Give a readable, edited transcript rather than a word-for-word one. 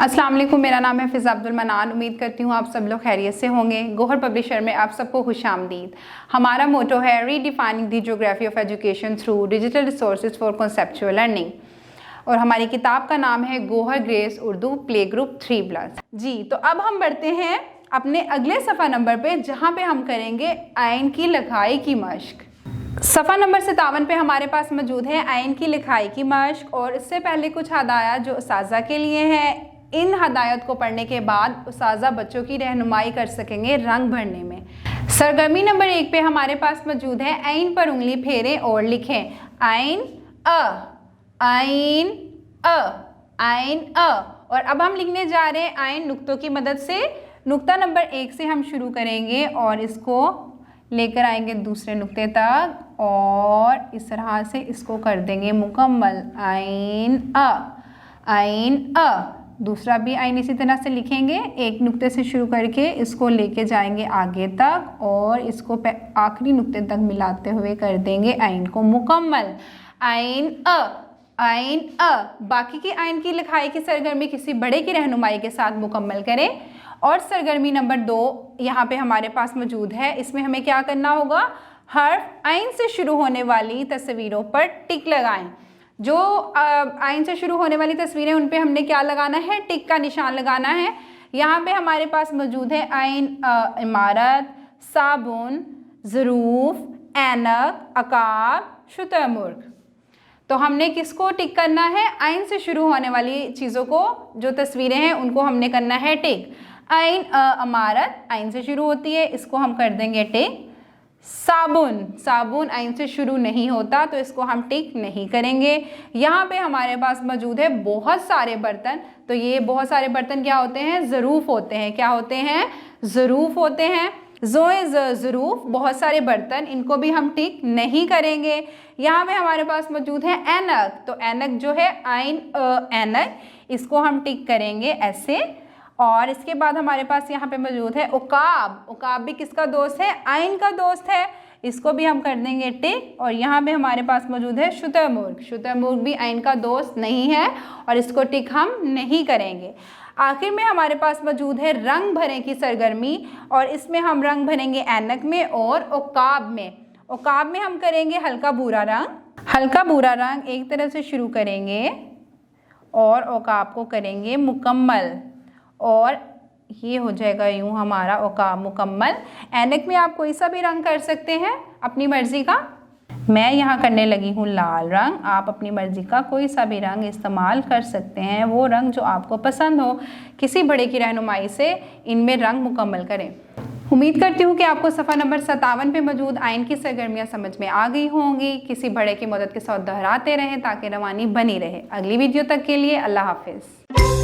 अस्सलाम वालेकुम, मेरा नाम है फ़िज़ा अब्दुल मनान। उम्मीद करती हूँ आप सब लोग खैरियत से होंगे। गौहर पब्लिशर में आप सबको खुशामदीद। हमारा मोटो है redefining the geography of education through digital resources for conceptual learning, और हमारी किताब का नाम है Gauhar Grace Urdu play group 3+। जी, तो अब हम बढ़ते हैं अपने अगले सफ़ा नंबर पे, जहाँ पे हम करेंगे आइन की लिखाई की मश्क। सफ़ा नंबर 57 पे हमारे पास मौजूद है आइन की लिखाई की मश्क, और इससे पहले कुछ हदायत जो उस्ताज़ा के लिए हैं। इन हदायत को पढ़ने के बाद उस्ताज़ा बच्चों की रहनुमाई कर सकेंगे रंग भरने में। सरगर्मी नंबर 1 पे हमारे पास मौजूद है आइन पर उंगली फेरें और लिखें आइन अ, आइन अ, आइन अ। और अब हम लिखने जा रहे हैं आइन नुक्तों की मदद से। नुक्ता नंबर 1 से हम शुरू करेंगे और इसको लेकर आएंगे दूसरे नुक्ते तक, और इस तरह से इसको कर देंगे मुकम्मल। आइन अ, आइन अ। दूसरा भी आइन इसी तरह से लिखेंगे, एक नुक्ते से शुरू करके इसको लेके जाएंगे आगे तक, और इसको आखिरी नुक्ते तक मिलाते हुए कर देंगे आइन को मुकम्मल। आइन अ, आइन अ। बाकी की आइन की लिखाई की सरगर्मी किसी बड़े की रहनुमाई के साथ मुकम्मल करें। और सरगर्मी नंबर 2 यहाँ पे हमारे पास मौजूद है। इसमें हमें क्या करना होगा, हर्फ आइन से शुरू होने वाली तस्वीरों पर टिक लगाएं। जो आइन से शुरू होने वाली तस्वीरें उन पे हमने क्या लगाना है, टिक का निशान लगाना है। यहाँ पे हमारे पास मौजूद है आइन इमारत, साबुन, ज़रूफ, ऐनक, अकाब, शुतुरमुर्ग। तो हमने किसको टिक करना है, आइन से शुरू होने वाली चीज़ों को, जो तस्वीरें हैं उनको हमने करना है टिक। आइन इमारत आइन से शुरू होती है, इसको हम कर देंगे टिक। साबुन, साबुन आइन से शुरू नहीं होता तो इसको हम टिक नहीं करेंगे। यहाँ पे हमारे पास मौजूद है बहुत सारे बर्तन, तो ये बहुत सारे बर्तन क्या होते हैं, ज़रूफ होते हैं। क्या होते हैं, ज़रूफ होते हैं। ज़रूफ बहुत सारे बर्तन, इनको भी हम टिक नहीं करेंगे। यहाँ पे हमारे पास मौजूद है ऐनक, तो ऐनक जो है आइन ऐनक, इसको हम टिक करेंगे ऐसे। और इसके बाद हमारे पास यहाँ पे मौजूद है उकाब। उकाब भी किसका दोस्त है, आइन का दोस्त है, इसको भी हम कर देंगे टिक। और यहाँ पे हमारे पास मौजूद है शुतुरमुर्ग। शुतुरमुर्ग भी आइन का दोस्त नहीं है और इसको टिक हम नहीं करेंगे। आखिर में हमारे पास मौजूद है रंग भरें की सरगर्मी, और इसमें हम रंग भरेंगे ऐनक में और उकाब में। उकाब में हम करेंगे हल्का भूरा रंग। हल्का भूरा रंग एक तरफ से शुरू करेंगे और उकाब को करेंगे मुकम्मल, और ये हो जाएगा यूँ हमारा उकाब मुकम्मल। ऐनक में आप कोई सा भी रंग कर सकते हैं अपनी मर्ज़ी का। मैं यहाँ करने लगी हूँ लाल रंग, आप अपनी मर्ज़ी का कोई सा भी रंग इस्तेमाल कर सकते हैं, वो रंग जो आपको पसंद हो। किसी बड़े की रहनुमाई से इनमें रंग मुकम्मल करें। उम्मीद करती हूँ कि आपको सफ़ा नंबर 57 पे मौजूद आइन की सरगर्मियाँ समझ में आ गई होंगी। किसी बड़े की मदद के साथ दोहराते रहें ताकि रवानी बनी रहे। अगली वीडियो तक के लिए अल्लाह हाफिज़।